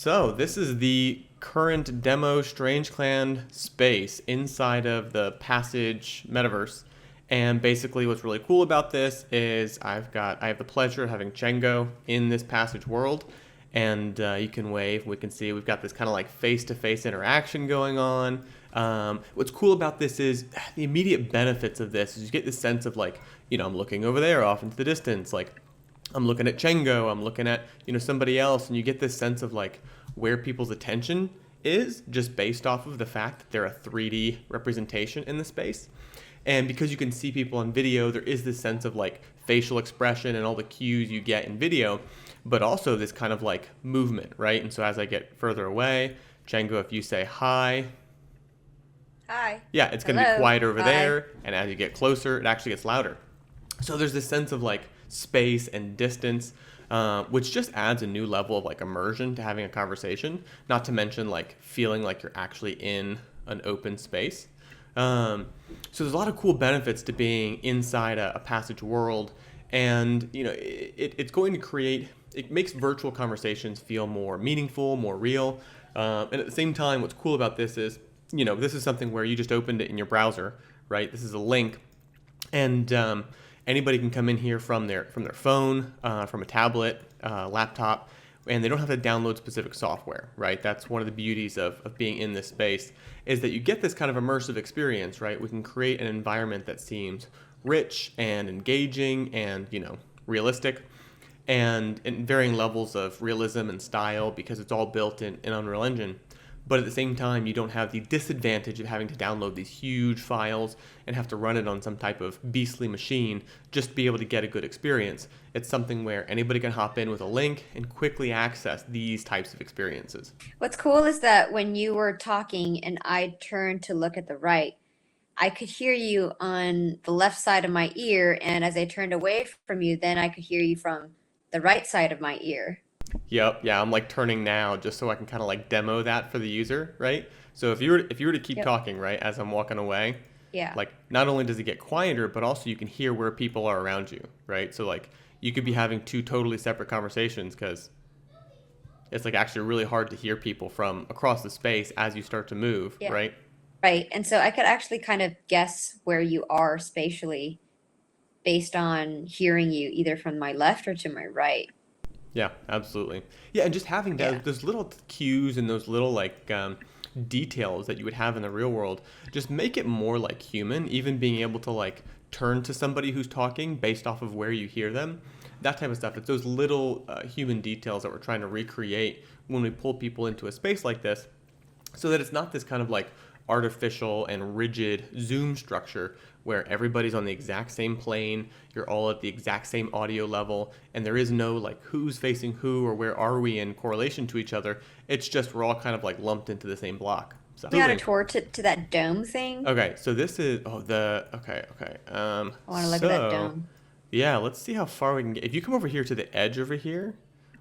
So this is the current demo Strange Clan space inside of the Passage Metaverse. And basically what's really cool about this is I have the pleasure of having Chengo in this Passage world. And you can wave. We can see we've got this kind of like face-to-face interaction going on. What's cool about this is the immediate benefits of this is you get this sense of like, I'm looking over there off into the distance. Like I'm looking at Chengo, I'm looking at, somebody else, and you get this sense of like where people's attention is just based off of the fact that they're a 3D representation in the space. And because you can see people on video, there is this sense of like facial expression and all the cues you get in video, but also this kind of like movement, right? And so as I get further away, Chengo, if you say hi, Hi. yeah, it's going to be quieter over Hi. there. And as you get closer, it actually gets louder. So there's this sense of like space and distance, which just adds a new level of like immersion to having a conversation, not to mention like feeling like you're actually in an open space. So there's a lot of cool benefits to being inside a Passage world. And, it's going to create, it makes virtual conversations feel more meaningful, more real. And at the same time, what's cool about this is, this is something where you just opened it in your browser, right? This is a link. And anybody can come in here from their phone, from a tablet, laptop, and they don't have to download specific software, right? That's one of the beauties of being in this space, is that you get this kind of immersive experience, right? We can create an environment that seems rich and engaging and, realistic, and in varying levels of realism and style because it's all built in Unreal Engine. But at the same time, you don't have the disadvantage of having to download these huge files and have to run it on some type of beastly machine just to be able to get a good experience. It's something where anybody can hop in with a link and quickly access these types of experiences. What's cool is that when you were talking and I turned to look at the right, I could hear you on the left side of my ear, and as I turned away from you, then I could hear you from the right side of my ear. Yep, yeah, I'm like turning now just so I can kind of like demo that for the user, right? So if you were to keep Yep. talking, right, as I'm walking away, Yeah. like not only does it get quieter, but also you can hear where people are around you, right? So like you could be having two totally separate conversations because it's like actually really hard to hear people from across the space as you start to move, Yeah. right? Right. And so I could actually kind of guess where you are spatially based on hearing you either from my left or to my right. Yeah, absolutely. Yeah, and just having Yeah. those little cues and those little like details that you would have in the real world, just make it more like human. Even being able to like turn to somebody who's talking based off of where you hear them, that type of stuff. It's those little human details that we're trying to recreate when we pull people into a space like this, so that it's not this kind of like artificial and rigid Zoom structure where everybody's on the exact same plane, you're all at the exact same audio level, and there is no like who's facing who or where are we in correlation to each other. It's just we're all kind of like lumped into the same block. So You on a absolutely. tour to that dome thing? Okay, so this is okay. I want to look at that So dome. yeah, let's see how far we can get. If you come over here to the edge over here,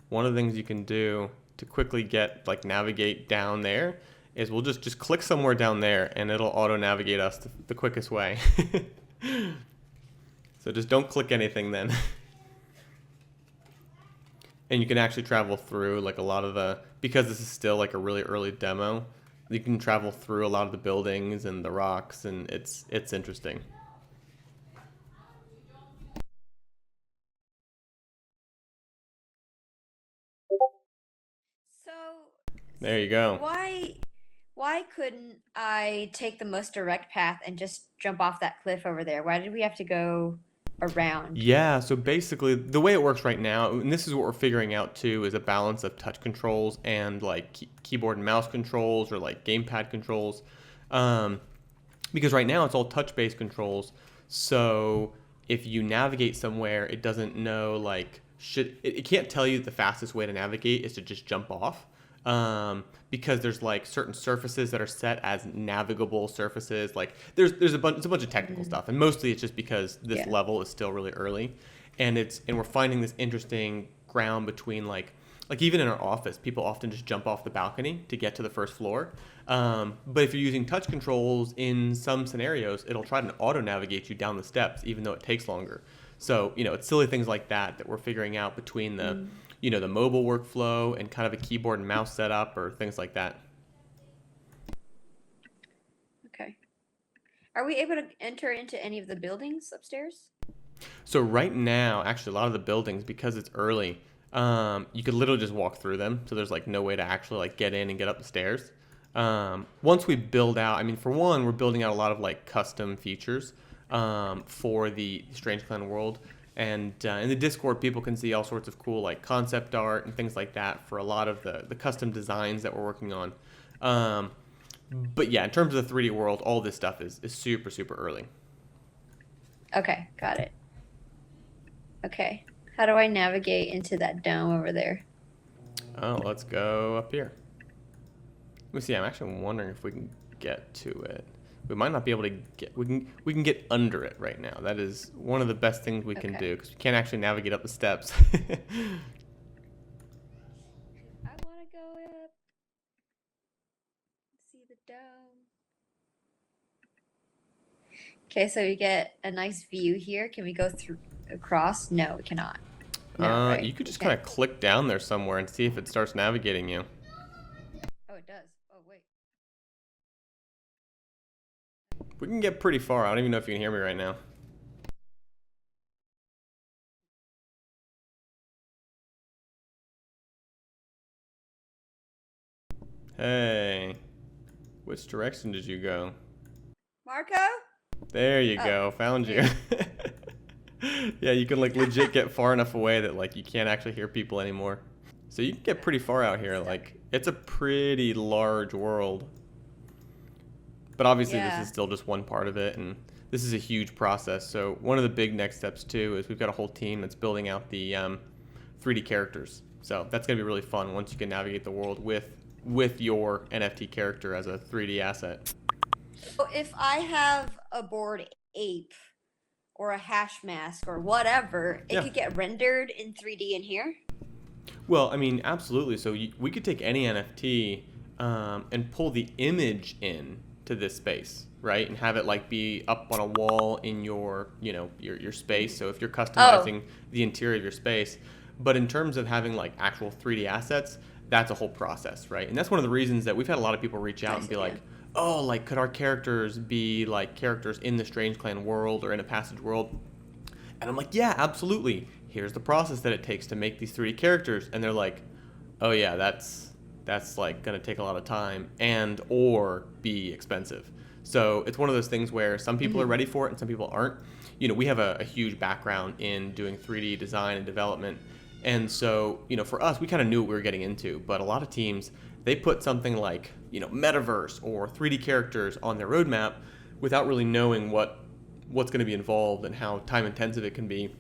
one of the things you can do to quickly get like navigate down there is we'll just click somewhere down there and it'll auto navigate us the quickest way. So just don't click anything then. And you can actually travel through like a lot of because this is still like a really early demo, you can travel through a lot of the buildings and the rocks, and it's interesting. So There you go. why why couldn't I take the most direct path and just jump off that cliff over there? Why did we have to go around? Yeah, so basically the way it works right now, and this is what we're figuring out too, is a balance of touch controls and like keyboard and mouse controls or like gamepad controls. Um, because right now it's all touch-based controls. So if you navigate somewhere, it doesn't know like it can't tell you the fastest way to navigate is to just jump off. Because there's like certain surfaces that are set as navigable surfaces. Like there's a bunch of technical Mm, stuff, and mostly it's just because this yeah. level is still really early, and we're finding this interesting ground between like even in our office, people often just jump off the balcony to get to the first floor. But if you're using touch controls in some scenarios, it'll try to auto navigate you down the steps, even though it takes longer. So, it's silly things like that that we're figuring out between the Mm. the mobile workflow and kind of a keyboard and mouse setup or things like that. Okay. Are we able to enter into any of the buildings upstairs? So right now, actually, a lot of the buildings, because it's early, you could literally just walk through them. So there's like no way to actually like get in and get up the stairs. Once we build out, I mean, for one, we're building out a lot of like custom features for the Strange Clan world. And in the Discord, people can see all sorts of cool like concept art and things like that for a lot of the custom designs that we're working on. Um, but yeah, in terms of the 3D world, all this stuff is super, super early. Okay, got it. Okay. How do I navigate into that dome over there? Oh, let's go up here. Let me see. I'm actually wondering if we can get to it. We might not be able to get. We can get under it right now. That is one of the best things we can Okay. do because we can't actually navigate up the steps. I want to go up, see the dome. Okay, so we get a nice view here. Can we go through across? No, we cannot. No, right? You could just Okay. kind of click down there somewhere and see if it starts navigating you. Oh, it does. Oh, wait. We can get pretty far. I don't even know if you can hear me right now. Hey, which direction did you go? Marco? There you Oh, go. Found you. Yeah, you can like legit get far enough away that like you can't actually hear people anymore. So you can get pretty far out here. Like it's a pretty large world. But obviously this yeah. is still just one part of it and this is a huge process. So one of the big next steps too is we've got a whole team that's building out the 3D characters. So that's going to be really fun once you can navigate the world with your NFT character as a 3D asset. So if I have a bored ape or a hash mask or whatever, it Yeah. could get rendered in 3D in here? Well, I mean, absolutely. So we could take any NFT and pull the image in to this space, right? And have it like be up on a wall in your, your space. So if you're Oh, customizing the interior of your space, but in terms of having like actual 3D assets, that's a whole process, right? And that's one of the reasons that we've had a lot of people reach out I and be see. Yeah. like, oh, like could our characters be like characters in the Strange Clan world or in a Passage world? And I'm like, yeah, absolutely. Here's the process that it takes to make these 3D characters. And they're like, oh yeah, that's like gonna take a lot of time and or be expensive. So it's one of those things where some people are Mm-hmm. ready for it and some people aren't. We have a huge background in doing 3D design and development. And so, for us, we kind of knew what we were getting into, but a lot of teams, they put something like, Metaverse or 3D characters on their roadmap without really knowing what's going to be involved and how time intensive it can be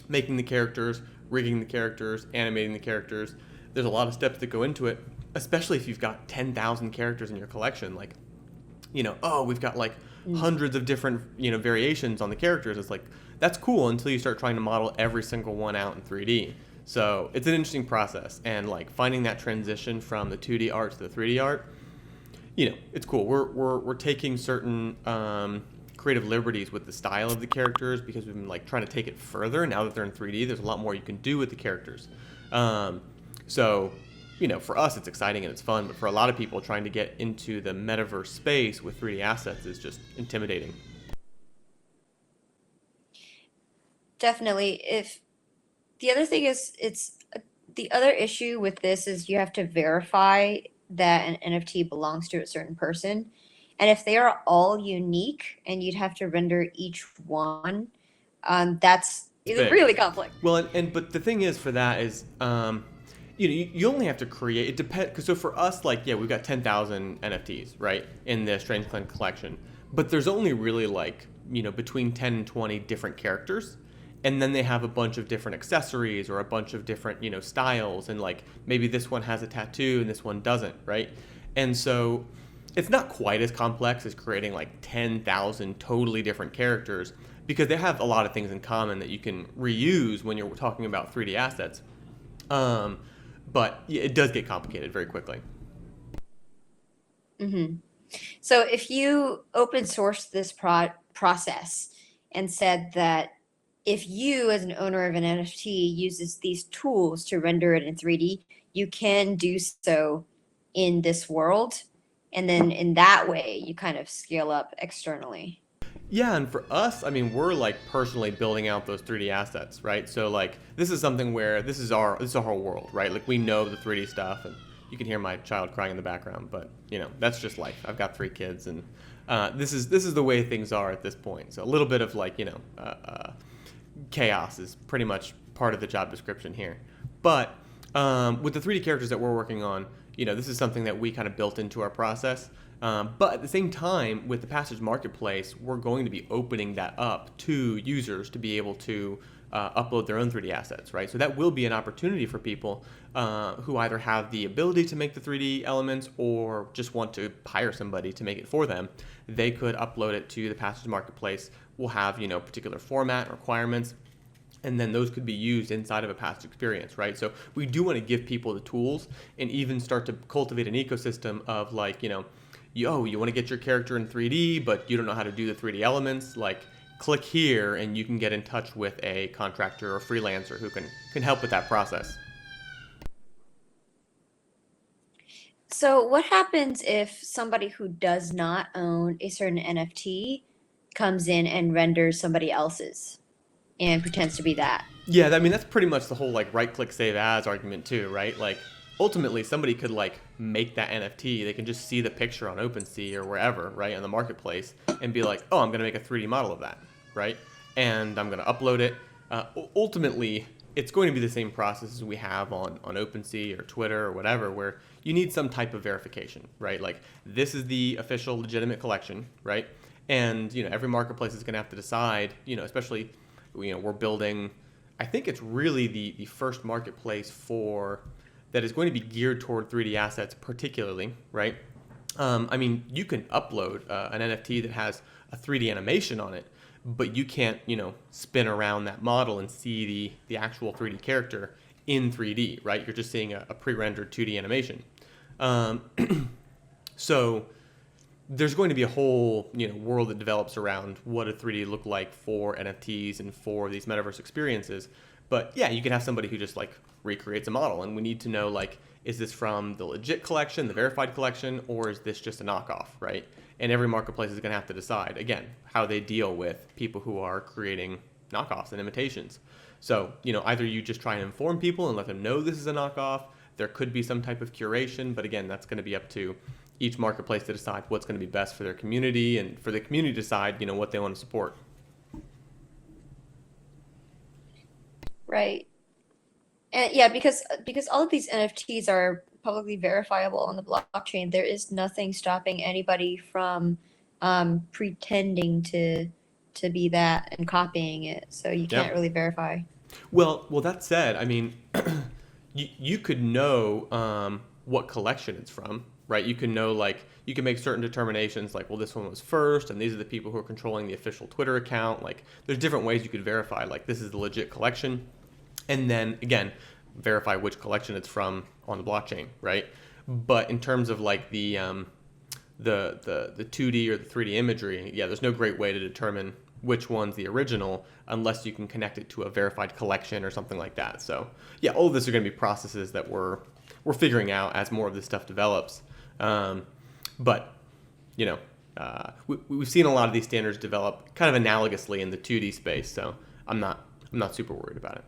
making the characters, rigging the characters, animating the characters. There's a lot of steps that go into it, especially if you've got 10,000 characters in your collection. Like, oh, we've got like Mm. hundreds of different, variations on the characters. It's like, that's cool until you start trying to model every single one out in 3D. So it's an interesting process. And like finding that transition from the 2D art to the 3D art, it's cool. We're taking certain creative liberties with the style of the characters because we've been like trying to take it further. Now that they're in 3D, there's a lot more you can do with the characters. Um, so, for us, it's exciting and it's fun, but for a lot of people, trying to get into the metaverse space with 3D assets is just intimidating. Definitely. If the other thing is, the other issue with this is you have to verify that an NFT belongs to a certain person. And if they are all unique and you'd have to render each one, that's It's big. really complex. Well, and but the thing is for that is, you only have to create. It depends. Cause so for us, like, yeah, we've got 10,000 NFTs, right, in the Strange Clan collection, but there's only really like between 10 and 20 different characters, and then they have a bunch of different accessories or a bunch of different styles, and like maybe this one has a tattoo and this one doesn't, right? And so it's not quite as complex as creating like 10,000 totally different characters because they have a lot of things in common that you can reuse when you're talking about 3D assets. Um, but yeah, it does get complicated very quickly. Hmm. So if you open source this process and said that if you as an owner of an NFT uses these tools to render it in 3D, you can do so in this world. And then in that way, you kind of scale up externally. Yeah, and for us, I mean, we're like personally building out those 3D assets, right? So like this is something where this is our whole world, right? Like we know the 3D stuff, and you can hear my child crying in the background, but that's just life. I've got 3 kids, and this is the way things are at this point. So a little bit of like chaos is pretty much part of the job description here. But with the 3D characters that we're working on, this is something that we kind of built into our process. But at the same time, with the Passage Marketplace, we're going to be opening that up to users to be able to upload their own 3D assets, right? So that will be an opportunity for people who either have the ability to make the 3D elements or just want to hire somebody to make it for them. They could upload it to the Passage Marketplace. We'll have, particular format requirements, and then those could be used inside of a Passage experience, right? So we do want to give people the tools and even start to cultivate an ecosystem of like, you want to get your character in 3D, but you don't know how to do the 3D elements, like click here and you can get in touch with a contractor or freelancer who can help with that process. So, what happens if somebody who does not own a certain NFT comes in and renders somebody else's and pretends to be that? Yeah, I mean, that's pretty much the whole like right click save as argument too, right? Like ultimately somebody could like make that NFT. They can just see the picture on OpenSea or wherever, right, on the marketplace and be like, oh, I'm going to make a 3D model of that, right? And I'm going to upload it. Ultimately, it's going to be the same process as we have on OpenSea or Twitter or whatever, where you need some type of verification, right? Like this is the official legitimate collection, right? And, every marketplace is going to have to decide, especially, we're building, I think it's really the first marketplace that is going to be geared toward 3D assets particularly, right? I mean, you can upload an NFT that has a 3D animation on it, but you can't, spin around that model and see the actual 3D character in 3D, right? You're just seeing a pre-rendered 2D animation. So there's going to be a whole, world that develops around what a 3D look like for NFTs and for these metaverse experiences. But yeah, you can have somebody who just like recreates a model, and we need to know like, is this from the legit collection, the verified collection, or is this just a knockoff, right? And every marketplace is going to have to decide again how they deal with people who are creating knockoffs and imitations. So either you just try and inform people and let them know this is a knockoff. There could be some type of curation, but again, that's going to be up to each marketplace to decide what's going to be best for their community, and for the community to decide what they want to support. Right. And yeah, because all of these NFTs are publicly verifiable on the blockchain, there is nothing stopping anybody from pretending to be that and copying it. So you can't Yep. really verify. Well, that said, I mean, you could know what collection it's from, right? You can know, like, you can make certain determinations, like, well, this one was first, and these are the people who are controlling the official Twitter account. Like, there's different ways you could verify, like, this is the legit collection, and then again, verify which collection it's from on the blockchain, right? But in terms of like the 2D or the 3D imagery, yeah, there's no great way to determine which one's the original unless you can connect it to a verified collection or something like that. So yeah, all of this are going to be processes that we're figuring out as more of this stuff develops. But we've seen a lot of these standards develop kind of analogously in the 2D space, so I'm not super worried about it.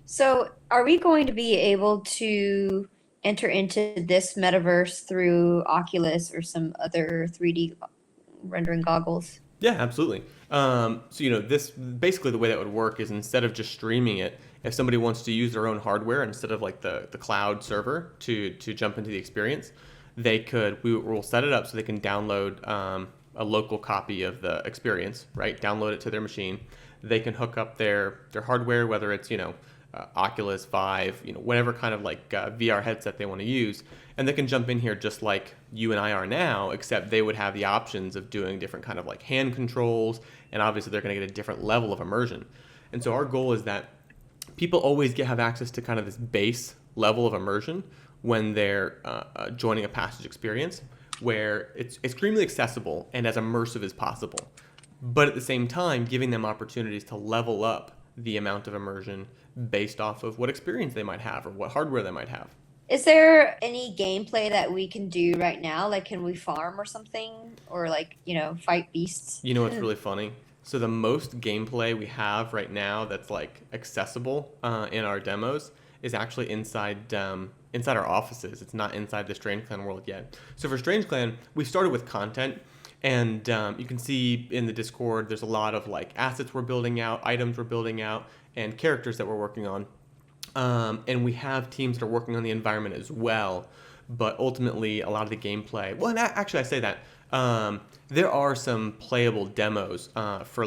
So are we going to be able to enter into this metaverse through Oculus or some other 3D rendering goggles? Yeah, absolutely. So this basically the way that would work is instead of just streaming it, if somebody wants to use their own hardware instead of like the cloud server to jump into the experience, we'll set it up so they can download a local copy of the experience, right? Download it to their machine. They can hook up their hardware, whether it's Oculus 5, whatever kind of like VR headset they want to use, and they can jump in here just like you and I are now, except they would have the options of doing different kind of like hand controls, and obviously they're going to get a different level of immersion. And so our goal is that people always have access to kind of this base level of immersion when they're joining a Passage experience, where it's extremely accessible and as immersive as possible. but at the same time, giving them opportunities to level up the amount of immersion based off of what experience they might have or what hardware they might have. Is there any gameplay that we can do right now? Like, can we farm or something? Or, like, fight beasts? You know what's really funny? So the most gameplay we have right now that's like accessible in our demos is actually inside our offices. It's not inside the Strange Clan world yet. So for Strange Clan, we started with content, and you can see in the Discord there's a lot of like assets we're building out, items we're building out, and characters that we're working on. And we have teams that are working on the environment as well. But ultimately, a lot of the gameplay. Well, and actually, I say that there are some playable demos for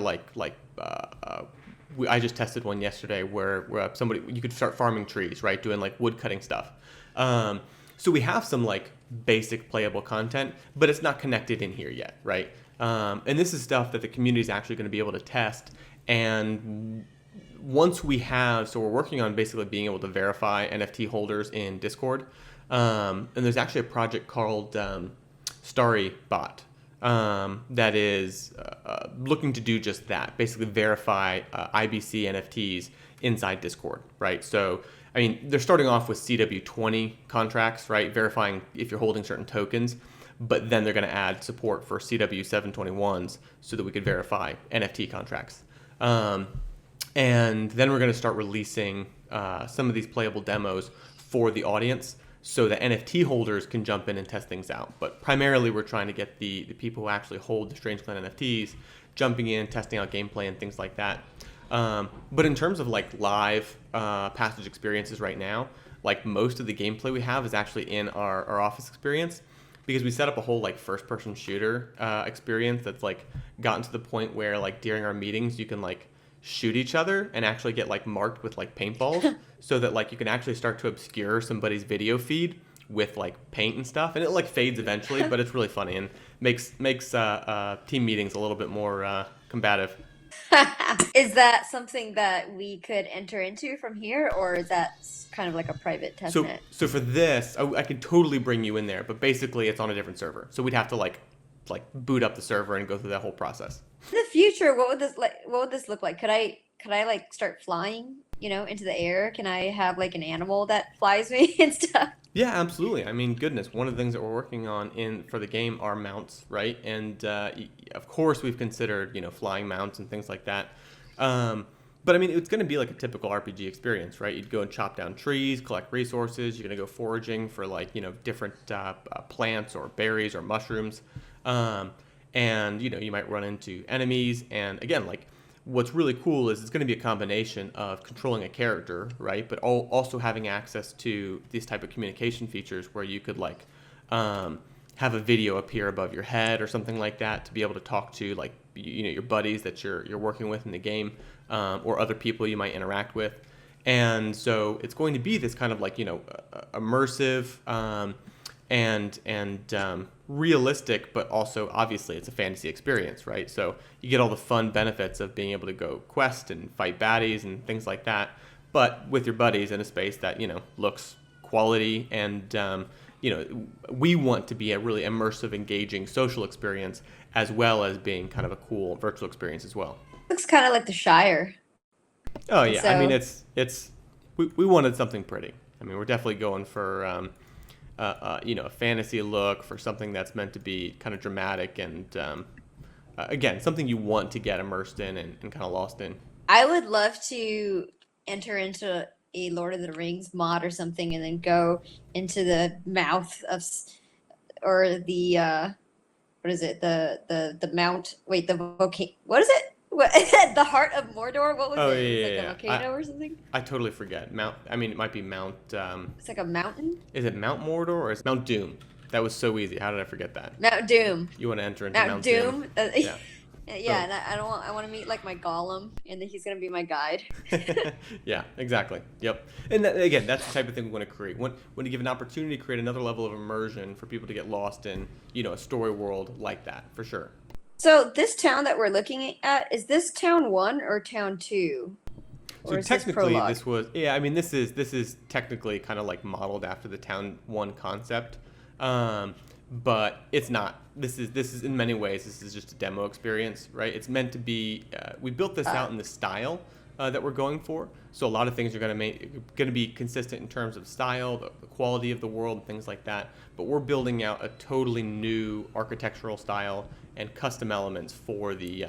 I just tested one yesterday where somebody you could start farming trees, right, doing like wood cutting stuff. So we have some like basic playable content, but it's not connected in here yet, right? And this is stuff that the community is actually going to be able to test. And once we're working on basically being able to verify NFT holders in Discord. And there's actually a project called Starry Bot that is looking to do just that, basically verify IBC NFTs inside Discord, right? So, I mean, they're starting off with CW20 contracts, right? Verifying if you're holding certain tokens, but then they're going to add support for CW721s so that we could verify NFT contracts. And then we're going to start releasing some of these playable demos for the audience so that NFT holders can jump in and test things out. But primarily, we're trying to get the people who actually hold the Strange Clan NFTs jumping in, testing out gameplay and things like that. But in terms of like live Passage experiences right now, like most of the gameplay we have is actually in our office experience, because we set up a whole like first-person shooter experience that's like gotten to the point where like during our meetings you can like shoot each other and actually get like marked with like paintballs so that like you can actually start to obscure somebody's video feed with like paint and stuff, and it like fades eventually, but it's really funny and makes team meetings a little bit more combative. Is that something that we could enter into from here, or is that kind of like a private test net? So for this, I could totally bring you in there, but basically it's on a different server, so we'd have to like boot up the server and go through that whole process. In the future, what would this look like? Could I like start flying, into the air? Can I have like an animal that flies me and stuff? Yeah, absolutely. I mean, goodness, one of the things that we're working on for the game are mounts, right? And of course, we've considered flying mounts and things like that. But I mean, it's going to be like a typical RPG experience, right? You'd go and chop down trees, collect resources. You're going to go foraging for like different plants or berries or mushrooms. And you might run into enemies, and again, like what's really cool is it's going to be a combination of controlling a character, right, but also having access to these type of communication features where you could like have a video appear above your head or something like that to be able to talk to like your buddies that you're working with in the game, or other people you might interact with. And so it's going to be this kind of like immersive and realistic, but also obviously it's a fantasy experience, right? So you get all the fun benefits of being able to go quest and fight baddies and things like that, but with your buddies in a space that looks quality. And we want to be a really immersive, engaging social experience, as well as being kind of a cool virtual experience as well. Looks kind of like the Shire. Oh yeah, So, I mean we wanted something pretty. I mean, we're definitely going for a fantasy look, for something that's meant to be kind of dramatic and again, something you want to get immersed in and kind of lost in. I would love to enter into a Lord of the Rings mod or something, and then go into the mouth of, or the what is it? The mount. Wait, the volcano. What is it? What, the heart of Mordor? What was Oh it? yeah, It's yeah, like a yeah. volcano or something? I totally forget. It might be Mount. It's like a mountain. Is it Mount Mordor or is it Mount Doom? That was so easy. How did I forget that? Mount Doom. You want to enter into Mount Mount Doom. Doom? Yeah. Yeah. Yeah, and I want to meet like my Gollum, and then he's gonna be my guide. Yeah, exactly. Yep. And again, that's the type of thing we want to create. When you give an opportunity to create another level of immersion for people to get lost in, a story world like that, for sure. So this town that we're looking at, is this town 1 or town 2? So Or is this technically, prologue? this was this is technically kind of like modeled after the Town 1 concept, but it's not. This is in many ways, this is just a demo experience, right? It's meant to be. We built this out in the style that we're going for. So a lot of things are going to be consistent in terms of style, the quality of the world, and things like that. But we're building out a totally new architectural style and custom elements for the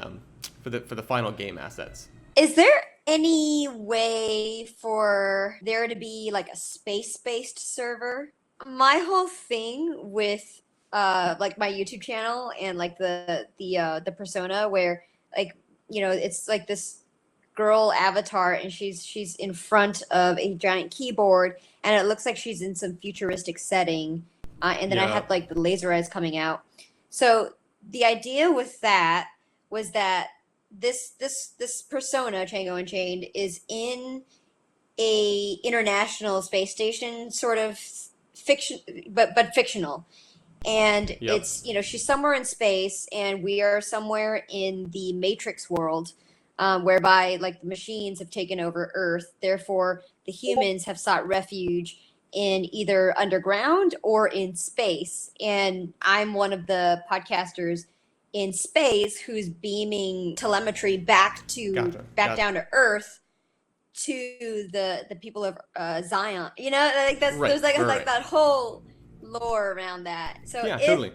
final game assets. Is there any way for there to be like a space-based server? My whole thing with like my YouTube channel and like the persona where like it's like this girl avatar and she's in front of a giant keyboard and it looks like she's in some futuristic setting, and then I Yeah. had like the laser eyes coming out. So the idea with that was that this persona Chango Unchained is in a international space station sort of fiction, but fictional, and Yep. it's she's somewhere in space and we are somewhere in the Matrix world, whereby like the machines have taken over Earth, therefore the humans have sought refuge in either underground or in space, and I'm one of the podcasters in space who's beaming telemetry back Gotcha. down to Earth to the people of Zion. Like that's Right. there's like Right. that whole lore around that. So Yeah. if Totally.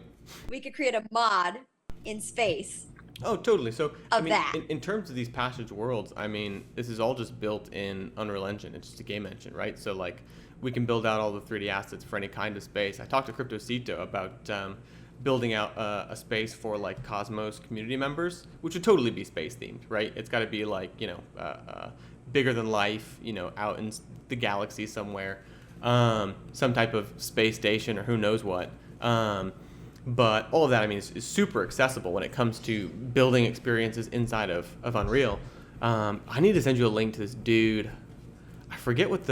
we could create a mod in space Oh, totally. So, I of mean, that. in terms of these passage worlds, I mean, this is all just built in Unreal Engine. It's just a game engine, right? So, like, we can build out all the 3D assets for any kind of space. I talked to Cryptocito about building out a space for, like, Cosmos community members, which would totally be space themed, right? It's got to be, like, bigger than life, out in the galaxy somewhere, some type of space station or who knows what. But all of that, I mean, is super accessible when it comes to building experiences inside of Unreal. I need to send you a link to this dude. I forget what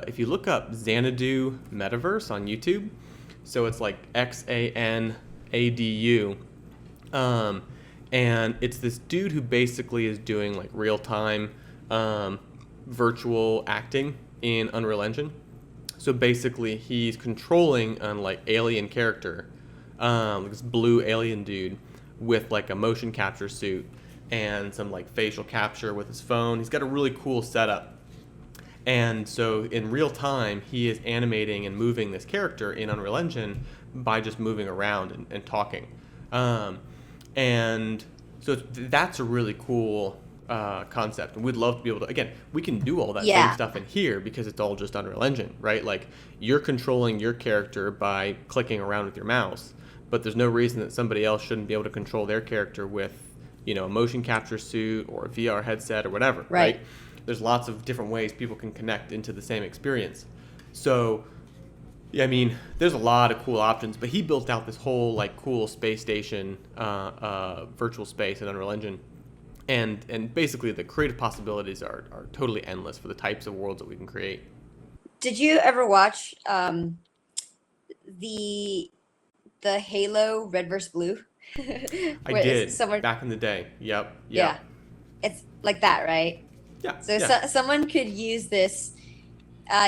if you look up Xanadu Metaverse on YouTube, so it's like XANADU. And it's this dude who basically is doing like real-time virtual acting in Unreal Engine. So basically, he's controlling an like alien character, like this blue alien dude with like a motion capture suit and some like facial capture with his phone. He's got a really cool setup. And so in real time, he is animating and moving this character in Unreal Engine by just moving around and talking. And so that's a really cool concept. And we'd love to be able to, again, we can do all that same stuff in here because it's all just Unreal Engine, right? Like you're controlling your character by clicking around with your mouse, but there's no reason that somebody else shouldn't be able to control their character with, a motion capture suit or a VR headset or whatever, right? There's lots of different ways people can connect into the same experience. So, yeah, I mean, there's a lot of cool options, but he built out this whole like cool space station virtual space in Unreal Engine. And basically the creative possibilities are totally endless for the types of worlds that we can create. Did you ever watch the Halo Red vs. Blue? I did back in the day. Yep. Yeah. It's like that, right? Yeah. So, someone could use this,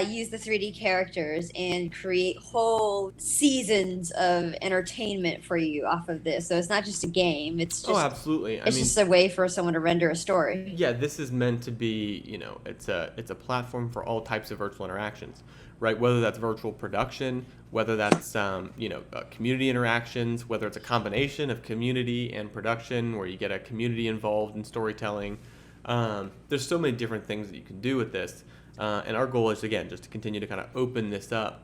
use the 3D characters and create whole seasons of entertainment for you off of this. So it's not just a game. It's just absolutely. It's just a way for someone to render a story. Yeah, this is meant to be, it's a platform for all types of virtual interactions, right? Whether that's virtual production, whether that's community interactions, whether it's a combination of community and production where you get a community involved in storytelling. There's so many different things that you can do with this. And our goal is, again, just to continue to kind of open this up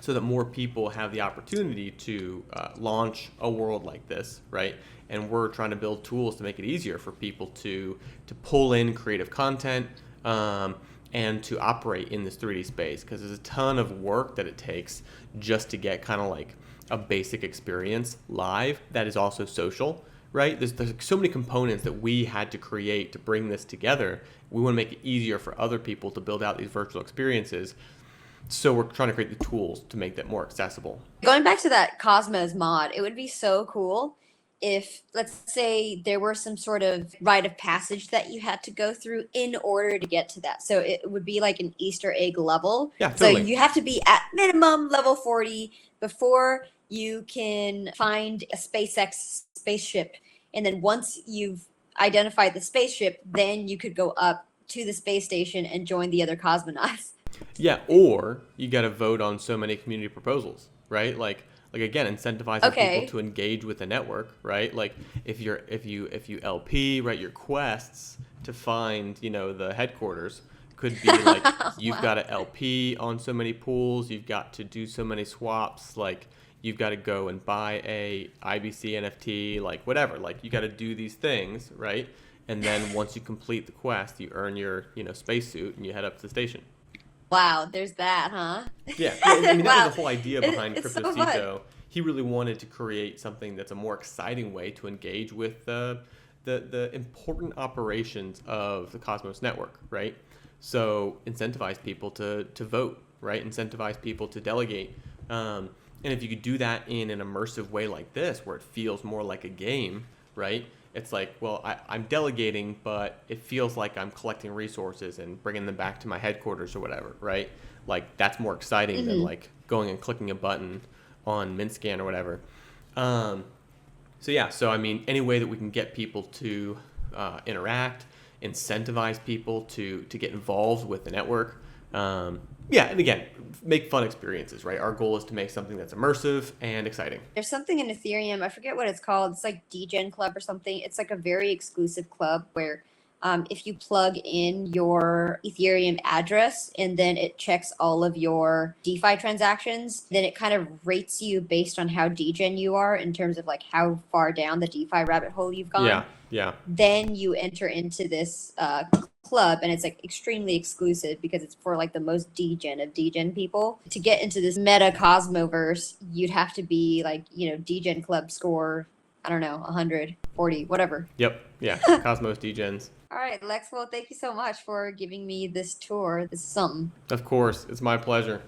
so that more people have the opportunity to launch a world like this, right? And we're trying to build tools to make it easier for people to pull in creative content and to operate in this 3D space, because there's a ton of work that it takes just to get kind of like a basic experience live that is also social. Right? There's so many components that we had to create to bring this together. We want to make it easier for other people to build out these virtual experiences. So we're trying to create the tools to make that more accessible. Going back to that Cosmos mod, it would be so cool if, let's say, there were some sort of rite of passage that you had to go through in order to get to that. So it would be like an Easter egg level. Yeah, totally. So you have to be at minimum level 40 before you can find a SpaceX spaceship. And then once you've identified the spaceship, then you could go up to the space station and join the other cosmonauts. Yeah, or you got to vote on so many community proposals, right? Like again, incentivizing people Okay. to engage with the network, right? Like if you LP, right, your quests to find, the headquarters could be like you've Wow. got to LP on so many pools, you've got to do so many swaps, like you've got to go and buy a IBC NFT, like whatever, like you got to do these things, right? And then once you complete the quest, you earn your, spacesuit and you head up to the station. Wow, there's that, huh? Yeah, well, I mean, that was the Wow. whole idea behind It's so fun. CryptoCito. He really wanted to create something that's a more exciting way to engage with the important operations of the Cosmos network, right? So incentivize people to vote, right? Incentivize people to delegate. And if you could do that in an immersive way like this, where it feels more like a game, right? It's like, well, I'm delegating, but it feels like I'm collecting resources and bringing them back to my headquarters or whatever, right? Like that's more exciting than Hmm. like going and clicking a button on MintScan or whatever. Um, so yeah, so I mean, any way that we can get people to interact, incentivize people to get involved with the network. Yeah, and again, make fun experiences, right? Our goal is to make something that's immersive and exciting. There's something in Ethereum, I forget what it's called. It's like DGen Club or something. It's like a very exclusive club where if you plug in your Ethereum address and then it checks all of your DeFi transactions, then it kind of rates you based on how DGen you are in terms of like how far down the DeFi rabbit hole you've gone. Yeah, yeah. Then you enter into this club, and it's like extremely exclusive because it's for like the most degen of degen people. To get into this meta cosmoverse, you'd have to be like, degen club score, I don't know, 140, whatever. Yep, yeah. Cosmos Degens. All right, Lex, well, thank you so much for giving me this tour. This is something. Of course, it's my pleasure.